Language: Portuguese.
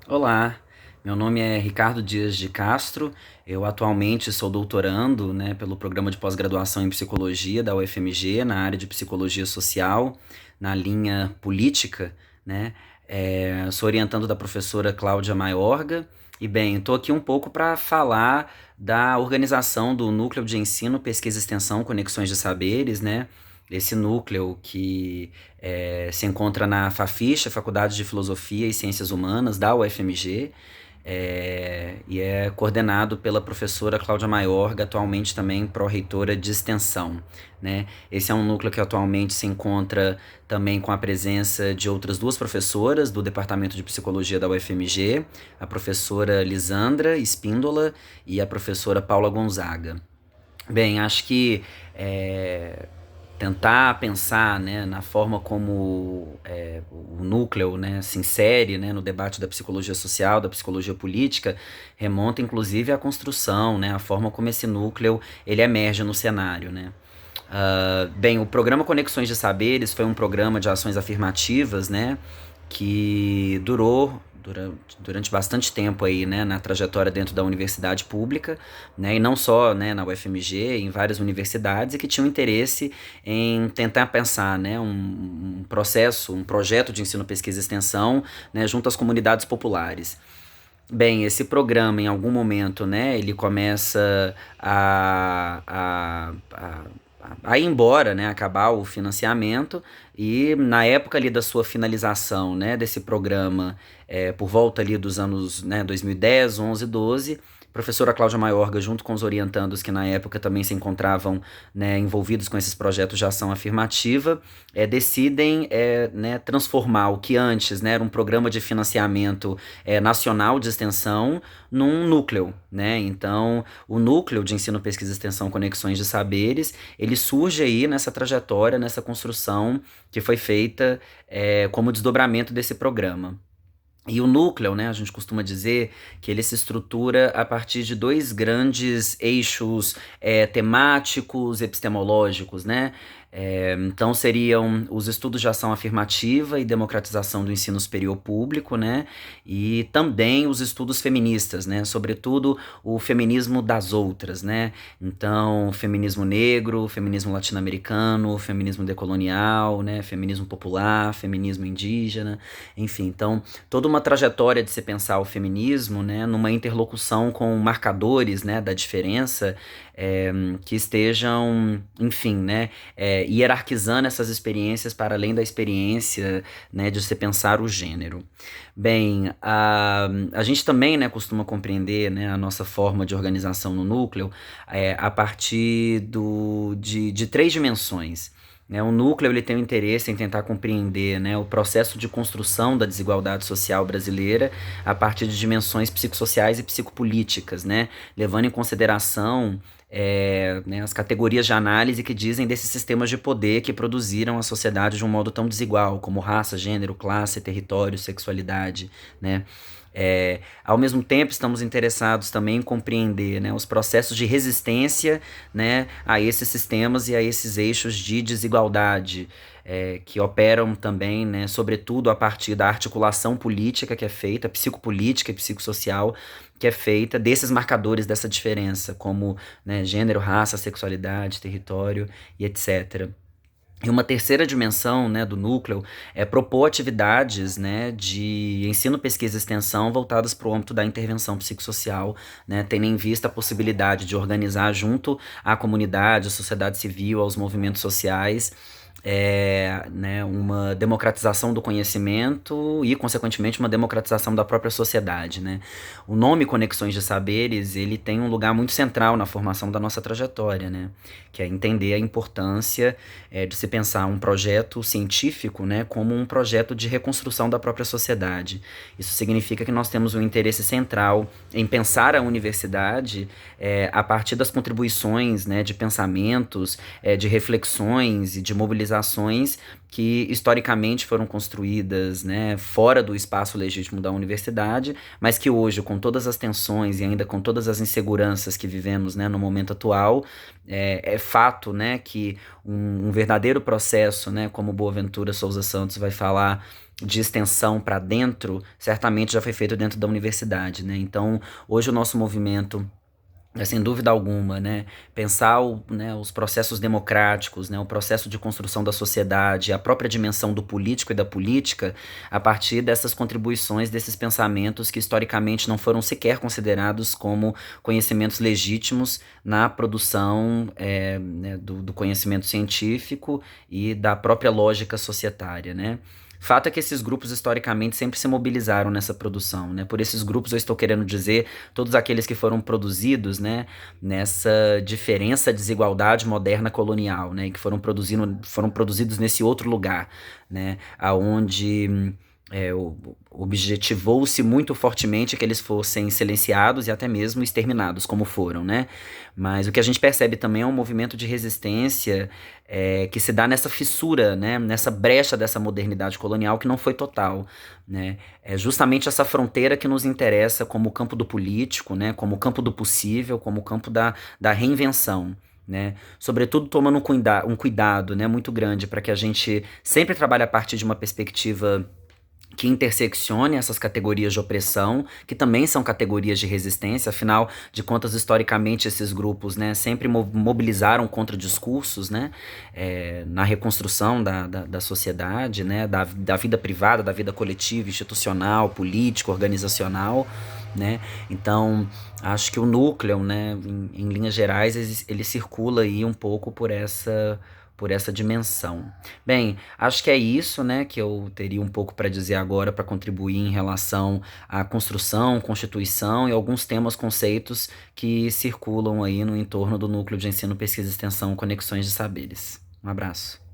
Olá, meu nome é Ricardo Dias de Castro. Eu atualmente sou doutorando, né, pelo programa de pós-graduação em psicologia da UFMG, na área de psicologia social, na linha política, né? Sou orientando da professora Cláudia Maiorga. E bem, estou aqui um pouco para falar da organização do Núcleo de Ensino, Pesquisa e Extensão Conexões de Saberes, né? Esse núcleo que se encontra na Faficha, Faculdade de Filosofia e Ciências Humanas da UFMG, e é coordenado pela professora Cláudia Maiorga, atualmente também pró-reitora de extensão, né? Esse é um núcleo que atualmente se encontra também com a presença de outras duas professoras do Departamento de Psicologia da UFMG, a professora Lisandra Espíndola e a professora Paula Gonzaga. Bem, acho que é, tentar pensar, né, na forma como o núcleo, né, se insere, né, no debate da psicologia social, da psicologia política, remonta inclusive à construção, né, a forma como esse núcleo ele emerge no cenário, né. Bem, o programa Conexões de Saberes foi um programa de ações afirmativas, né, que durante bastante tempo aí, né, na trajetória dentro da universidade pública, né, e não só, né, na UFMG, em várias universidades, e que tinham interesse em tentar pensar, né, um processo, um projeto de ensino, pesquisa e extensão, né, junto às comunidades populares. Bem, esse programa, em algum momento, né, ele começa a ir embora, né, acabar o financiamento, e na época ali da sua finalização, né, desse programa, por volta ali dos anos, né, 2010, 11, 12, professora Cláudia Maiorga, junto com os orientandos que na época também se encontravam, né, envolvidos com esses projetos de ação afirmativa, decidem, né, transformar o que antes, né, era um programa de financiamento nacional de extensão num núcleo, né? Então, o núcleo de ensino, pesquisa e extensão Conexões de Saberes, ele surge aí nessa trajetória, nessa construção que foi feita como desdobramento desse programa. E o núcleo, né, a gente costuma dizer que ele se estrutura a partir de dois grandes eixos temáticos, epistemológicos, né? Então seriam os estudos de ação afirmativa e democratização do ensino superior público, né? E também os estudos feministas, né? Sobretudo o feminismo das outras, né? Então, feminismo negro, feminismo latino-americano, feminismo decolonial, né? Feminismo popular, feminismo indígena, enfim. Então, toda uma trajetória de se pensar o feminismo, né, numa interlocução com marcadores, né, da diferença, é, que estejam, enfim, né, hierarquizando essas experiências para além da experiência, né, de se pensar o gênero. Bem, a gente também, né, costuma compreender, né, a nossa forma de organização no núcleo a partir de três dimensões, né. O núcleo ele tem o interesse em tentar compreender, né, o processo de construção da desigualdade social brasileira a partir de dimensões psicossociais e psicopolíticas, né, levando em consideração né, as categorias de análise que dizem desses sistemas de poder que produziram a sociedade de um modo tão desigual, como raça, gênero, classe, território, sexualidade, né? Ao mesmo tempo, estamos interessados também em compreender, né, os processos de resistência, né, a esses sistemas e a esses eixos de desigualdade, que operam também, né, sobretudo a partir da articulação política que é feita, psicopolítica e psicossocial, que é feita desses marcadores dessa diferença, como, né, gênero, raça, sexualidade, território e etc. E uma terceira dimensão, né, do núcleo é propor atividades, né, de ensino, pesquisa e extensão voltadas para o âmbito da intervenção psicossocial, né, tendo em vista a possibilidade de organizar junto à comunidade, à sociedade civil, aos movimentos sociais, né, uma democratização do conhecimento e, consequentemente, uma democratização da própria sociedade, né? O nome Conexões de Saberes, ele tem um lugar muito central na formação da nossa trajetória, né? Que é entender a importância de se pensar um projeto científico, né, como um projeto de reconstrução da própria sociedade. Isso significa que nós temos um interesse central em pensar a universidade a partir das contribuições, né, de pensamentos, de reflexões e de mobilização organizações que historicamente foram construídas, né, fora do espaço legítimo da universidade, mas que hoje, com todas as tensões e ainda com todas as inseguranças que vivemos, né, no momento atual, é fato, né, que um verdadeiro processo, né, como Boaventura Souza Santos vai falar, de extensão para dentro, certamente já foi feito dentro da universidade, né? Então, hoje o nosso movimento sem dúvida alguma, né, pensar né, os processos democráticos, né, o processo de construção da sociedade, a própria dimensão do político e da política, a partir dessas contribuições, desses pensamentos que historicamente não foram sequer considerados como conhecimentos legítimos na produção né, do conhecimento científico e da própria lógica societária, né? Fato é que esses grupos historicamente sempre se mobilizaram nessa produção, né? Por esses grupos eu estou querendo dizer todos aqueles que foram produzidos, né, nessa diferença, desigualdade moderna colonial, né, e que foram produzidos nesse outro lugar, né, aonde objetivou-se muito fortemente que eles fossem silenciados e até mesmo exterminados, como foram, né? Mas o que a gente percebe também é um movimento de resistência que se dá nessa fissura, né? Nessa brecha dessa modernidade colonial que não foi total, né? É justamente essa fronteira que nos interessa como o campo do político, né? Como o campo do possível, como o campo da reinvenção. Né? Sobretudo tomando um cuidado, né, muito grande para que a gente sempre trabalhe a partir de uma perspectiva que interseccione essas categorias de opressão, que também são categorias de resistência, afinal de contas, historicamente, esses grupos, né, sempre mobilizaram contra discursos, né, na reconstrução da sociedade, né, da vida privada, da vida coletiva, institucional, política, organizacional, né, então acho que o núcleo, né, em linhas gerais, ele circula aí um pouco por essa dimensão. Bem, acho que é isso, né, que eu teria um pouco para dizer agora para contribuir em relação à construção, constituição e alguns temas, conceitos que circulam aí no entorno do núcleo de ensino, pesquisa e extensão, conexões de saberes. Um abraço.